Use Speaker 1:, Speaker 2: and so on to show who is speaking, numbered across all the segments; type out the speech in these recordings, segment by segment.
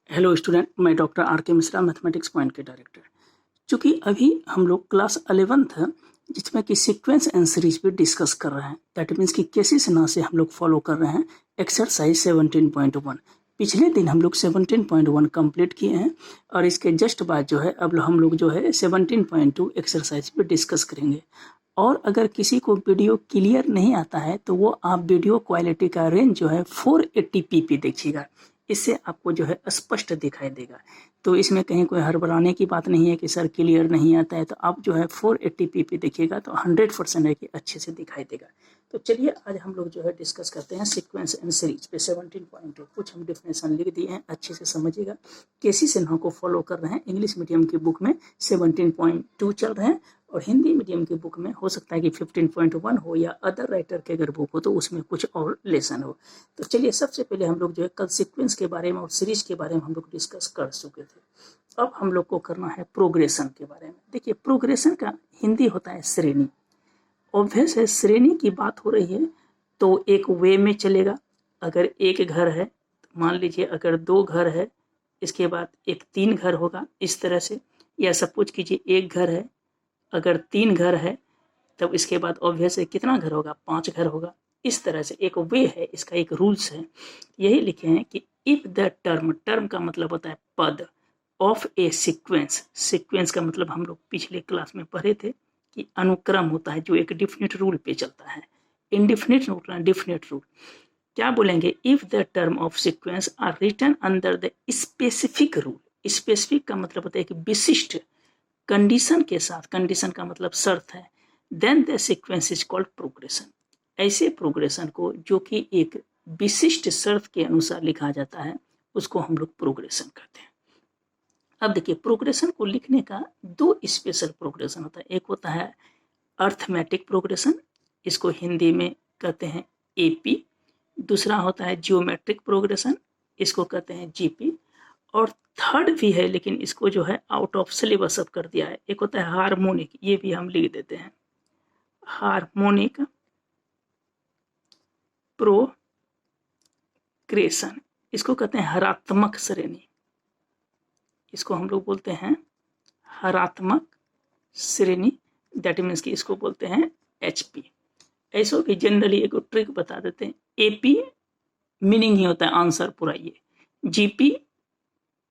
Speaker 1: Hello student, मैं doctor R के Mishra, mathematics point के डायरेक्टर। चूँकि अभी हम लोग क्लास 11th है, जिसमें कि सीक्वेंस एंड सीरीज पे डिस्कस कर रहे हैं। दैट मीन्स कि केसेस ना से हम लोग फॉलो कर रहे हैं एक्सरसाइज 17.1। पिछले दिन हम लोग 17.1 कंप्लीट किए हैं और इसके जस्ट बाद जो है अब हम लोग जो है 17.2 एक्सरसाइज पे डिस्कस करेंगे। और अगर किसी को वीडियो क्लियर नहीं आता है तो वो आप वीडियो क्वालिटी का रेंज जो है 480p पे देखिएगा। इससे आपको जो है स्पष्ट दिखाई देगा। तो इसमें कहीं कोई हड़बड़ाने की बात नहीं है कि सर क्लियर नहीं आता है, तो आप जो है 480p पे देखिएगा तो 100% है कि अच्छे से दिखाई देगा। तो चलिए आज हम लोग जो है डिस्कस करते हैं सीक्वेंस एंड सीरीज पे 17.2। कुछ हम डिफिनेशन लिख दिए हैं, अच्छे से समझिएगा। केसी सिन्हा को फॉलो कर रहे हैं। इंग्लिश मीडियम की बुक में 17.2 चल रहे हैं और हिंदी मीडियम की बुक में हो सकता है कि 15.1 हो या अदर राइटर के अगर बुक हो तो उसमें कुछ और लेसन हो। तो चलिए सबसे पहले हम लोग जो है कल सीक्वेंस के बारे में और सीरीज के बारे में हम लोग डिस्कस कर चुके थे। अब हम लोग को करना है प्रोग्रेशन के बारे में। देखिए, प्रोग्रेशन का हिंदी होता है श्रेणी। ऑब्वियस है, श्रेणी की बात हो रही है तो एक वे में चलेगा। अगर एक घर है तो मान लीजिए अगर 2 घर है, इसके बाद एक 3 घर होगा इस तरह से। या सपोज कीजिए एक घर है, अगर 3 घर है तब इसके बाद ऑब्वियस है कितना घर होगा, 5 घर होगा। इस तरह से एक वे है, इसका एक रूल्स है। यही लिखे हैं कि इफ द टर्म का मतलब होता है पद, ऑफ ए सीक्वेंस। सीक्वेंस का मतलब हम लोग पिछले क्लास में पढ़े थे कि अनुक्रम होता है जो एक डिफिनिट रूल पे चलता है। Indefinite rule, definite rule. क्या बोलेंगे, if the term of sequence are written under the specific rule. Specific का मतलब होता है कि विशिष्ट कंडीशन के साथ, कंडीशन का मतलब शर्त है, then the sequence is called progression. ऐसे प्रोग्रेशन को जो कि एक विशिष्ट शर्त के अनुसार लिखा जाता है उसको हम लोग प्रोग्रेशन कहते हैं। अब देखिए, प्रोग्रेशन को लिखने का 2 स्पेशल प्रोग्रेशन होता है। एक होता है अर्थमेटिक प्रोग्रेशन, इसको हिंदी में कहते हैं एपी। दूसरा होता है जियोमेट्रिक प्रोग्रेशन, इसको कहते हैं जीपी। और थर्ड भी है लेकिन इसको जो है आउट ऑफ सिलेबस अब कर दिया है, एक होता है हार्मोनिक। ये भी हम लिख देते हैं, हार्मोनिक प्रोग्रेशन। इसको कहते हैं हरात्मक श्रेणी, इसको हम लोग बोलते हैं हरात्मक श्रेणी। दैट मीन्स कि इसको बोलते हैं एचपी। ऐसो भी जनरली एक ट्रिक बता देते हैं। एपी मीनिंग ही होता है आंसर पुराइए, जीपी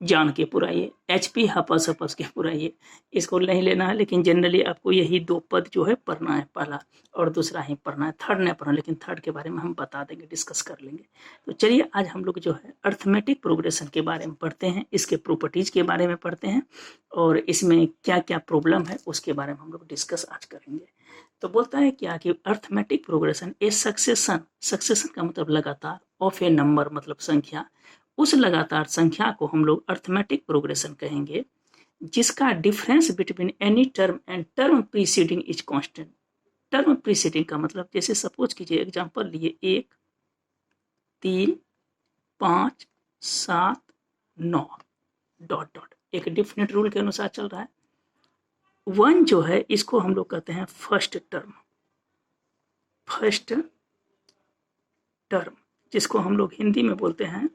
Speaker 1: जान के पुराइए, एचपी हपस हपस के पुराइए। इसको नहीं लेना है, लेकिन जनरली आपको यही 2 पद जो है पढ़ना है, पहला और दूसरा ही पढ़ना है, थर्ड नहीं पढ़ना, लेकिन थर्ड के बारे में हम बता देंगे, डिस्कस कर लेंगे। तो चलिए आज हम लोग जो है अर्थमेटिक प्रोग्रेशन के बारे में पढ़ते हैं, इसके प्रॉपर्टीज के बारे में पढ़ते हैं और इसमें क्या क्या प्रॉब्लम है उसके बारे में हम लोग डिस्कस आज करेंगे। तो बोलता है क्या कि अर्थमेटिक प्रोग्रेशन ए सक्सेशन, सक्सेशन का मतलब लगातार, ऑफ ए नंबर मतलब संख्या, उस लगातार संख्या को हम लोग अर्थमेटिक प्रोग्रेशन कहेंगे जिसका difference between any term and term preceding is constant. Term preceding का मतलब जैसे सपोज कीजिए एग्जांपल लिए 1, 3, 5, 7, 9 डॉट डॉट, एक डिफिनिट रूल के अनुसार चल रहा है। 1 जो है इसको हम लोग कहते हैं फर्स्ट टर्म, फर्स्ट टर्म, जिसको हम लोग हिंदी में बोलते हैं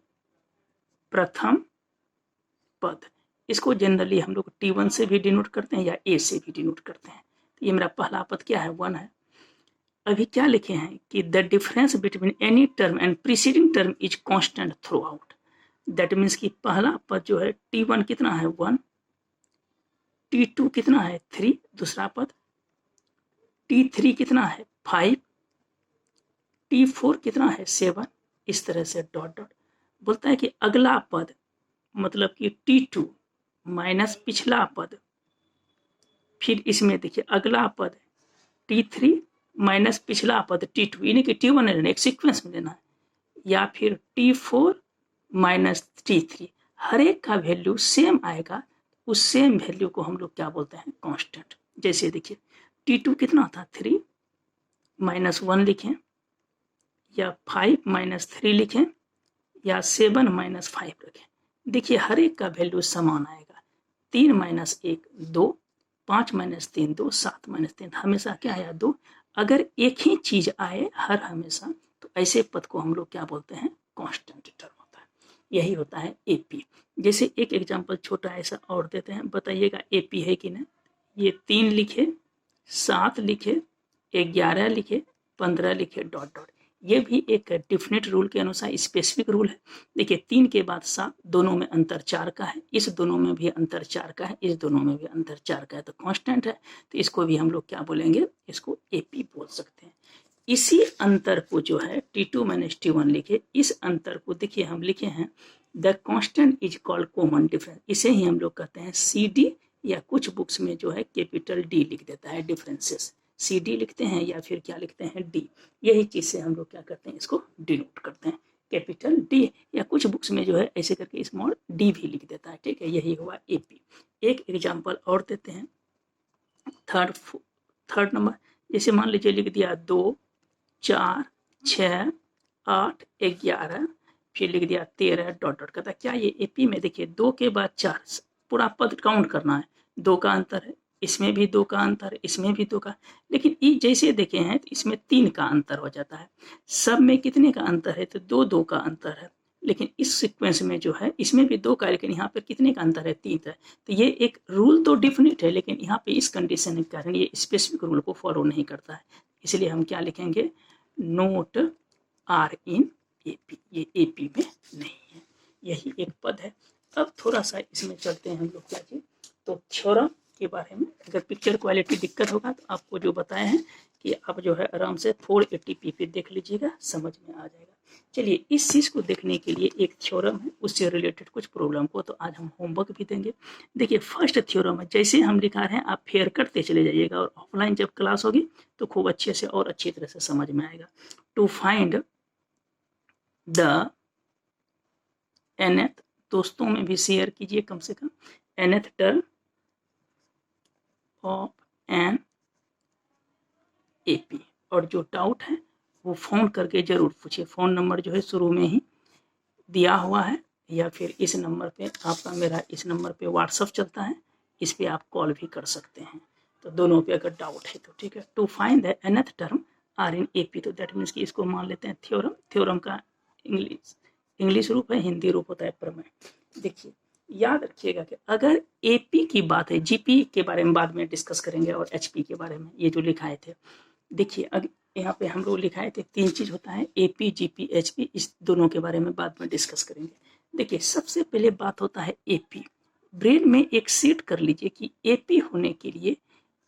Speaker 1: प्रथम पद। इसको जनरली हम लोग T1 से भी डिनोट करते हैं या A से भी डिनोट करते हैं। तो ये मेरा पहला पद क्या है, 1 है। अभी क्या लिखे हैं कि the difference between any term and preceding term is constant through out. That means कि पहला पद जो है T1 कितना है 1, T2 कितना है 3, दूसरा पद T3 कितना है 5, T4 कितना है 7, इस तरह से डॉट डॉट। बोलता है कि अगला पद मतलब कि T2 माइनस पिछला पद, फिर इसमें देखिए अगला पद T3 माइनस पिछला पद T2, यानी कि T1 लेना, एक सीक्वेंस में लेना है, या फिर T4 माइनस T3। हर एक का वैल्यू सेम आएगा, उस सेम वैल्यू को हम लोग क्या बोलते हैं, कांस्टेंट। जैसे देखिए T2 कितना था 3 माइनस 1 लिखें, या 5 माइनस 3 लिखें, या 7 माइनस 5 रखें। देखिए हर एक का वैल्यू समान आएगा। 3 माइनस 1 2, 5 माइनस 3 2, 7 माइनस 3 हमेशा क्या आया 2। अगर एक ही चीज आए हर हमेशा तो ऐसे पद को हम लोग क्या बोलते हैं, कांस्टेंट टर्म होता है। यही होता है एपी। जैसे एक एग्जाम्पल छोटा ऐसा और देते हैं, बताइएगा एपी है कि नहीं। ये 3 लिखे, 7 लिखे, 11 लिखे, 15 लिखे, डॉट डॉट। ये भी एक डिफिनेट रूल के अनुसार स्पेसिफिक रूल है। देखिए 3 के बाद 7, दोनों में अंतर 4 का है, इस दोनों में भी अंतर 4 का है, इस दोनों में भी अंतर 4 का है, तो कांस्टेंट है। तो इसको भी हम लोग क्या बोलेंगे, इसको एपी बोल सकते हैं। इसी अंतर को जो है T2 माइनस T1 लिखे, इस अंतर को देखिए हम लिखे हैं the constant is called common difference. इसे ही हम लोग कहते हैं CD, या कुछ बुक्स में जो है कैपिटल D लिख देता है डिफरेंसेस, CD लिखते हैं या फिर क्या लिखते हैं D। यही चीज से हम लोग क्या करते हैं, इसको डिनोट करते हैं कैपिटल D, या कुछ बुक्स में जो है ऐसे करके स्मॉल D भी लिख देता है। ठीक है, यही हुआ AP। एक एग्जाम्पल और देते हैं, थर्ड नंबर। जैसे मान लीजिए लिख दिया 2, 4, 6, 8, 11, फिर लिख दिया 13, डॉट डॉट। कहता क्या ये एपी में देखिए 2 के बाद 4 पूरा पद काउंट करना है, 2 का अंतर है, इसमें भी 2 का अंतर है, इसमें भी 2 का, लेकिन ई जैसे देखे हैं तो इसमें 3 का अंतर हो जाता है। सब में कितने का अंतर है, तो 2 का अंतर है। लेकिन इस सीक्वेंस में जो है इसमें भी 2 का, लेकिन यहाँ पर कितने का अंतर है, 3 का। तो ये एक रूल तो डिफिनिट है, लेकिन यहाँ पे इस कंडीशन के कारण ये स्पेसिफिक रूल को फॉलो नहीं करता है। इसलिए हम क्या लिखेंगे, नोट आर इन एपी, ये एपी में नहीं है। यही एक पद है। अब थोड़ा सा इसमें चलते हैं हम लोग क्या चीज, तो थ्योरम के बारे में। अगर पिक्चर क्वालिटी दिक्कत होगा तो आपको जो बताए हैं कि आप जो है आराम से 480p पे देख लीजिएगा, समझ में आ जाएगा। चलिए इस चीज को देखने के लिए एक थ्योरम है, उससे रिलेटेड कुछ प्रॉब्लम को तो आज हम होमवर्क भी देंगे। देखिए फर्स्ट थ्योरम है, जैसे हम लिखा रहे हैं आप फेयर करते चले जाइएगा, और ऑफलाइन जब क्लास होगी तो खूब अच्छे से और अच्छी तरह से समझ में आएगा। टू फाइंड द nth, दोस्तों में भी शेयर कीजिए कम से कम, nth term of an AP. और जो डाउट है वो फ़ोन करके ज़रूर पूछिए। फ़ोन नंबर जो है शुरू में ही दिया हुआ है, या फिर इस नंबर पे आपका, मेरा इस नंबर पे व्हाट्सअप चलता है, इस पे आप कॉल भी कर सकते हैं। तो दोनों पे अगर डाउट है तो ठीक है। To find the nth term are in AP, तो दैट मीन्स कि इसको मान लेते हैं थ्योरम। थ्योरम का इंग्लिश रूप है, हिंदी रूप होता है प्रमेय। देखिए याद रखिएगा कि अगर एपी की बात है, जीपी के बारे में बाद में डिस्कस करेंगे, और एचपी के बारे में ये जो लिखाए थे। देखिए अब यहाँ पे हम लोग लिखाए थे 3 चीज होता है, एपी, जीपी, एचपी, इस दोनों के बारे में बाद में डिस्कस करेंगे। देखिए सबसे पहले बात होता है एपी। ब्रेन में एक सेट कर लीजिए कि एपी होने के लिए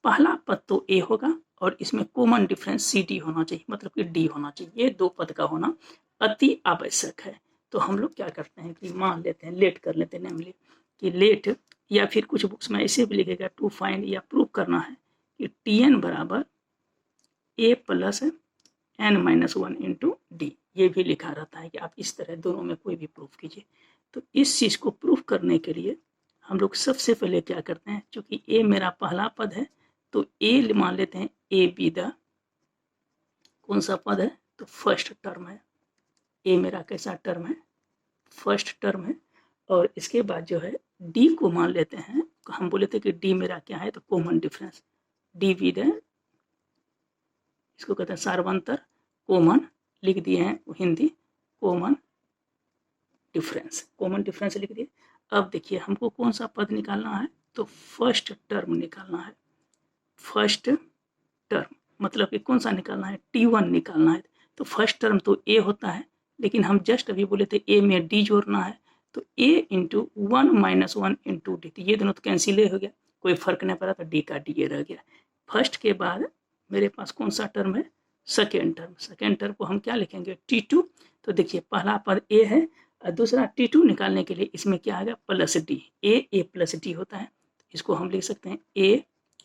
Speaker 1: पहला पद तो ए होगा, और इसमें कॉमन डिफरेंस सी डी होना चाहिए, मतलब कि डी होना चाहिए। ये 2 पद का होना अति आवश्यक है। तो हम लोग क्या करते हैं कि मान लेते हैं, लेट कर लेते हैं, नेमली कि लेट, या फिर कुछ बुक्स में ऐसे भी लिखेगा टू फाइंड, या प्रूव करना है कि टी एन बराबर A plus N minus 1 into D. ये भी लिखा रहता है कि आप इस तरह दोनों में कोई भी प्रूफ कीजिए। तो इस चीज़ को प्रूफ करने के लिए हम लोग सबसे पहले क्या करते हैं, चूंकि ए मेरा पहला पद है तो ए मान लेते हैं, ए बी द कौन सा पद है, तो फर्स्ट टर्म है। ए मेरा कैसा टर्म है, फर्स्ट टर्म है। और इसके बाद जो है डी को मान लेते हैं, हम बोले थे कि डी मेरा क्या है, तो common difference, D be the, इसको कहते हैं सार्वंतर, कॉमन लिख दिए हैं Hindi, common difference, common difference लिख दिए। अब देखिए हमको कौन सा पद निकालना है, तो फर्स्ट टर्म निकालना है। फर्स्ट टर्म मतलब कि कौन सा निकालना है, T1 निकालना है। तो फर्स्ट टर्म तो ए होता है, लेकिन हम जस्ट अभी बोले थे ए में डी जोड़ना है, तो ए इंटू 1 माइनस 1 इंटू डी, ये दोनों तो कैंसिल हो गया, कोई फर्क नहीं पड़ा, तो डी का डी ये रह गया। फर्स्ट के बाद मेरे पास कौन सा टर्म है, सेकेंड टर्म। सेकेंड टर्म को हम क्या लिखेंगे, T2। तो देखिए पहला पद ए है, और दूसरा T2 निकालने के लिए इसमें क्या आएगा, plus D, A plus D होता है। इसको हम लिख सकते हैं A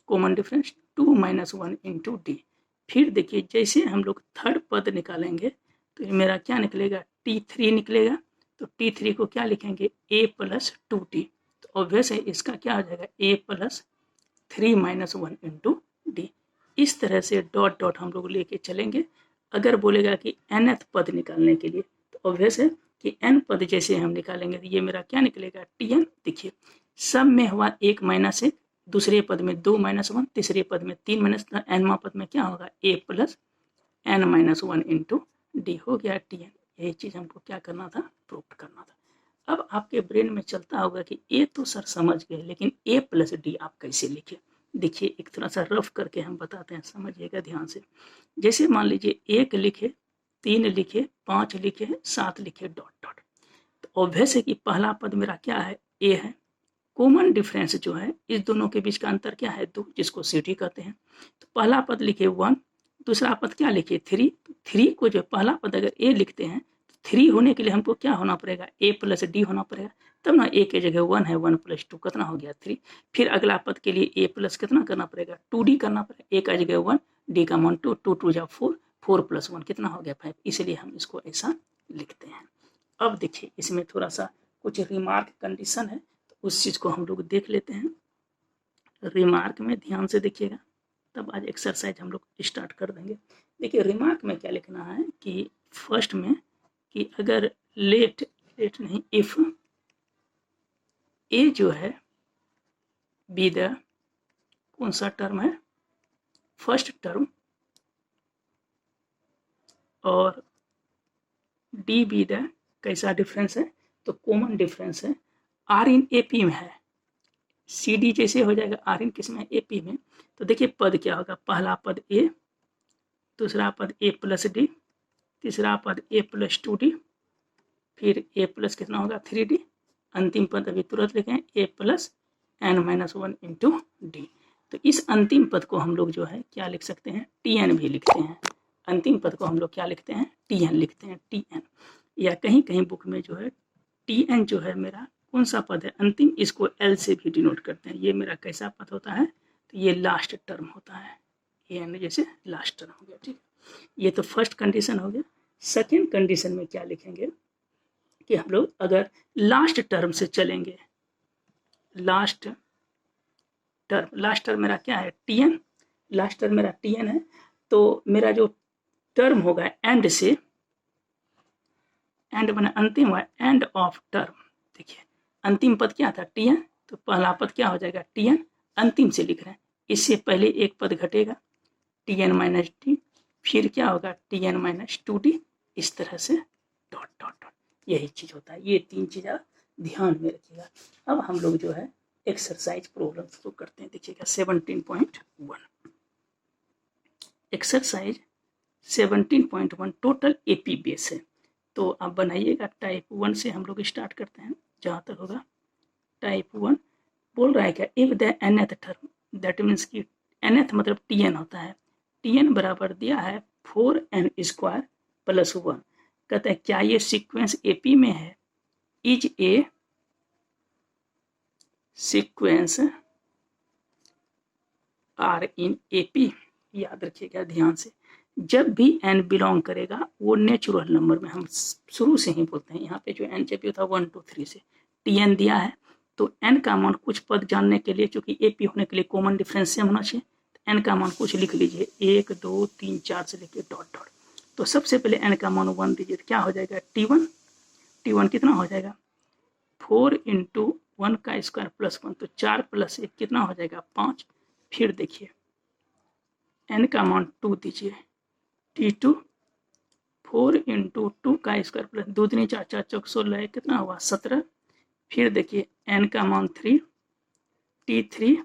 Speaker 1: common difference 2 minus 1 into D. फिर देखिए जैसे हम लोग थर्ड पद निकालेंगे तो ये मेरा क्या निकलेगा, T3 निकलेगा। तो T3 को क्या लिखेंगे, a प्लस 2t। तो ऑब्वियस है इसका क्या हो जाएगा, a plus 3 minus 1 into D. इस तरह से डॉट डॉट हम लोग लेके चलेंगे। अगर बोलेगा कि nth पद निकालने के लिए, तो ऑब्वियस है कि n पद जैसे हम निकालेंगे तो ये मेरा क्या निकलेगा, Tn। देखिए सब में हुआ 1 माइनस 1, दूसरे पद में 2 माइनस 1, तीसरे पद में 3 माइनस, एनवा पद में क्या होगा, a plus n minus 1 into D हो गया Tn। यही चीज़ हमको क्या करना था, प्रूफ करना था। अब आपके ब्रेन में चलता होगा कि ए तो सर समझ गए, लेकिन ए प्लस डी आप कैसे लिखे। देखिए एक थोड़ा सा रफ करके हम बताते हैं, समझिएगा ध्यान से। जैसे मान लीजिए 1 लिखे, 3 लिखे, 5 लिखे, 7 लिखे, डॉट डॉट। तो ऑब्वियस है कि पहला पद मेरा क्या है, ए है। कॉमन डिफरेंस जो है इस दोनों के बीच का अंतर क्या है, 2, जिसको सिटी कहते हैं। तो पहला पद लिखे 1, दूसरा पद क्या लिखे 3। तो 3 को जो पहला पद अगर ए लिखते हैं तो 3 होने के लिए हमको क्या होना पड़ेगा, ए प्लस डी होना पड़ेगा, तब ना ए के जगह 1 है, 1 + 2 कितना हो गया 3। फिर अगला पद के लिए ए प्लस कितना करना पड़ेगा, 2d करना पड़ेगा, ए का जगह 1, डी का मान 2, 2 2 4, 4 + 1 कितना हो गया 5, इसलिए हम इसको ऐसा लिखते हैं। अब देखिए इसमें थोड़ा सा कुछ रिमार्क कंडीशन है, तो उस चीज़ को हम लोग देख लेते हैं। रिमार्क में ध्यान से देखिएगा, तब आज एक्सरसाइज हम लोग स्टार्ट कर देंगे। देखिए रिमार्क में क्या लिखना है कि फर्स्ट में कि अगर लेट नहीं, इफ ए जो है बी द, कौन सा टर्म है, फर्स्ट टर्म, और डी बी द, कैसा डिफरेंस है, तो कॉमन डिफरेंस है, आर इन ए पी में है, सी डी जैसे हो जाएगा, आर इन किस में, ए पी में। तो देखिए पद क्या होगा, पहला पद ए, दूसरा पद ए प्लस डी, तीसरा पद ए प्लस 2d, फिर ए प्लस कितना होगा 3d, अंतिम पद अभी तुरंत लिखें ए प्लस n-1 इंटू डी। तो इस अंतिम पद को हम लोग जो है क्या लिख सकते हैं, tn भी लिखते हैं। अंतिम पद को हम लोग क्या लिखते हैं, tn लिखते हैं, tn। या कहीं कहीं बुक में जो है tn जो है मेरा कौन सा पद है अंतिम, इसको l से भी डिनोट करते हैं। ये मेरा कैसा पद होता है, तो ये लास्ट टर्म होता है, an जैसे लास्ट टर्म हो गया, ठीक है। ये तो फर्स्ट कंडीशन हो गया। सेकेंड कंडीशन में क्या लिखेंगे कि हम लोग अगर लास्ट टर्म से चलेंगे, लास्ट टर्म मेरा क्या है, tn, लास्ट टर्म मेरा tn है, तो मेरा जो टर्म होगा एंड से, एंड बना अंतिम हुआ, एंड ऑफ टर्म। देखिए अंतिम पद क्या था tn, तो पहला पद क्या हो जाएगा tn, अंतिम से लिख रहे हैं, इससे पहले एक पद घटेगा tn माइनस डी, फिर क्या होगा tn माइनस 2d, इस तरह से डॉट डॉट डॉट, यही चीज होता है। ये 3 चीज़ ध्यान में रखिएगा। अब हम लोग जो है एक्सरसाइज प्रॉब्लम्स को करते हैं। देखिएगा 17.1 एक्सरसाइज 17.1 टोटल एपी बेस है, तो आप बनाइएगा। टाइप 1 से हम लोग स्टार्ट करते हैं, जहाँ तक होगा। टाइप 1 बोल रहा है क्या, if the nth term, that means कि nth मतलब tn होता है, tn बराबर दिया है 4n² + 1। कहते हैं क्या ये सीक्वेंस एपी में है, is a sequence are in AP. याद रखिएगा ध्यान से, जब भी n बिलोंग करेगा वो नेचुरल नंबर में, हम शुरू से ही बोलते हैं, यहाँ पे जो n चाहिए था 1 2 3 से tn दिया है, तो n का मान कुछ पद जानने के लिए, चूंकि एपी होने के लिए कॉमन डिफरेंस सेम होना चाहिए, तो n का मान कुछ लिख लीजिए, 1 2 3 4 से लेके डॉट डॉट। तो सबसे पहले n का मान 1 दीजिए, तो क्या हो जाएगा t1 कितना हो जाएगा 4 × 1 का स्क्वायर + 1, तो 4 + 1 कितना हो जाएगा 5। फिर देखिए n का मान 2 दीजिए, t2 4 × 2 का स्क्वायर प्लस 2 दूनी 4 4 चौक 16, कितना हुआ 17। फिर देखिए n का मान 3, t3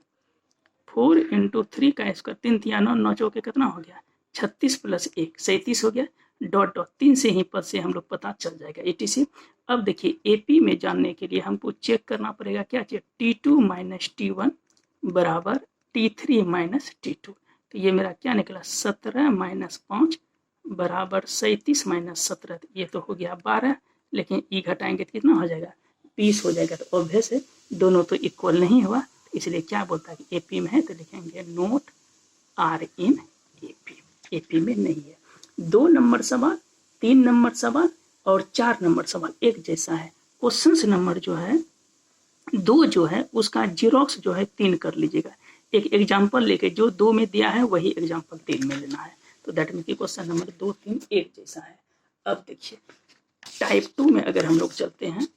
Speaker 1: 4 × 3 का स्क्वायर 3 3 9 9 चौके कितना हो गया 36 + 1 37 हो गया, डॉट डॉट 3 से ही पद से हम लोग पता चल जाएगा etc। अब देखिए एपी में जानने के लिए हमको चेक करना पड़ेगा, क्या चेक, t2 - t1 बराबर t3 - t2। तो ये मेरा क्या निकला 17 - 5 बराबर 37 - 17, ये तो हो गया 12, लेकिन ई घटाएंगे तो कितना हो जाएगा 20 हो जाएगा। तो ऑब्वियस है दोनों तो इक्वल नहीं हुआ, इसलिए क्या बोलता है कि एपी में है, तो लिखेंगे not are in AP, AP में नहीं है। 2 नंबर सवाल, 3 नंबर सवाल और 4 नंबर सवाल एक जैसा है। क्वेश्चन नंबर जो है 2 जो है उसका जीरोक्स जो है 3 कर लीजिएगा, एक एग्जाम्पल लेके जो 2 में दिया है वही एग्जाम्पल 3 में लेना है, तो दैट मीन कि क्वेश्चन नंबर 2 3 एक जैसा है। अब देखिए टाइप 2 में अगर हम लोग चलते हैं,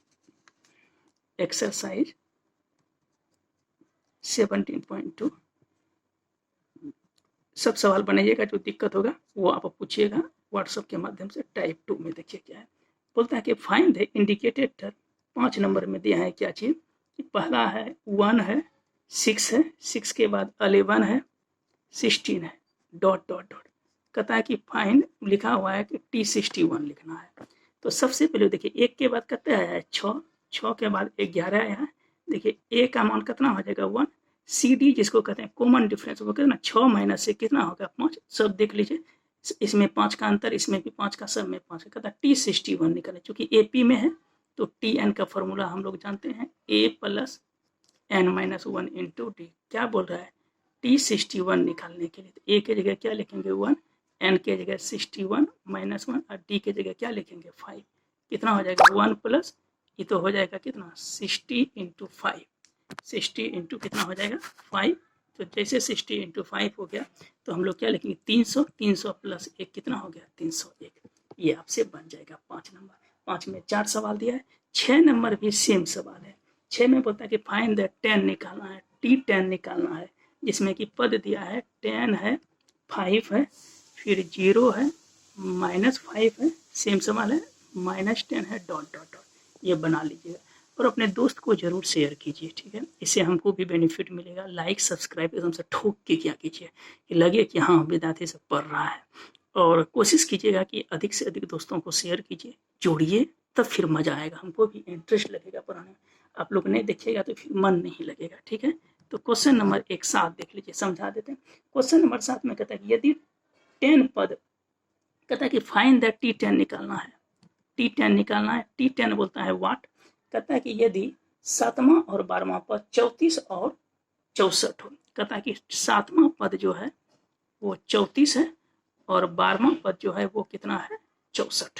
Speaker 1: एक्सरसाइज 17.2, सब सवाल बनाइएगा, जो दिक्कत होगा वो आप पूछिएगा व्हाट्सएप के माध्यम से। टाइप 2 में देखिए क्या है, बोलता है कि find the indicated term 5 number में दिया है क्या चीज़ कि पहला है 1 है, 6 है, 6 के बाद 11 है, 16 है, डॉट डॉट डॉट। कहता है कि फाइंड, लिखा हुआ है कि T61 लिखना है। तो सबसे पहले देखिए 1 के बाद कितना आया है 6, 6 के बाद 11 आया है। देखिए ए का अमाउंट कितना हो जाएगा 1, सी डी जिसको कहते हैं कॉमन डिफरेंस, वो कहते हैं ना 6 माइनस से कितना होगा 5, सब देख लीजिए, इसमें 5 का अंतर, इसमें भी 5 का, सब में 5 का। कहता है T61 निकालें, चूंकि AP में है तो टी एन का फॉर्मूला हम लोग जानते हैं, A plus N minus 1 into D. क्या बोल रहा है T61 निकालने के लिए, तो ए के जगह क्या लिखेंगे 1, एन के जगह 61 माइनस 1 और डी के जगह क्या लिखेंगे 5। कितना हो जाएगा 1 प्लस, ये तो हो जाएगा कितना 60 इंटू 5, 60 इंटू कितना हो जाएगा 5। तो जैसे 60 इंटू 5 हो गया तो हम लोग क्या लिखेंगे 300, 300 प्लस 1 कितना हो गया 301। ये आपसे बन जाएगा 5 नंबर। 5 में 4 सवाल दिया है। 6 नंबर भी सेम सवाल है। 6 में बोलता है कि फाइंड द 10 निकालना है, T10 निकालना है, जिसमें कि पद दिया है 10 है, 5 है, फिर 0 है, -5 है, सेम सवाल है, -10 है, डॉट डॉट डॉट। ये बना लीजिएगा और अपने दोस्त को जरूर शेयर कीजिए, ठीक है, इससे हमको भी बेनिफिट मिलेगा। लाइक सब्सक्राइब एकदम से ठोक के क्या कीजिए कि लगे कि हाँ विद्यार्थी से पढ़ रहा है। और कोशिश कीजिएगा कि अधिक से अधिक दोस्तों को शेयर कीजिए, जोड़िए, तब फिर मजा आएगा, हमको भी इंटरेस्ट लगेगा पढ़ाने में। आप लोग नहीं देखिएगा तो फिर मन नहीं लगेगा, ठीक है। तो क्वेश्चन नंबर 7 देख लीजिए, समझा देते हैं। क्वेश्चन नंबर 7 में कहता है कि यदि 10 पद, कहता है कि फाइंड द T10 निकालना है, T10 निकालना है। T10 बोलता है व्हाट, कहता है कि यदि 7वां और 12वां पद 34 और 64 हो। कहता है कि 7वां पद जो है वो 34 है और 12वां पद जो है वो कितना है 64 है।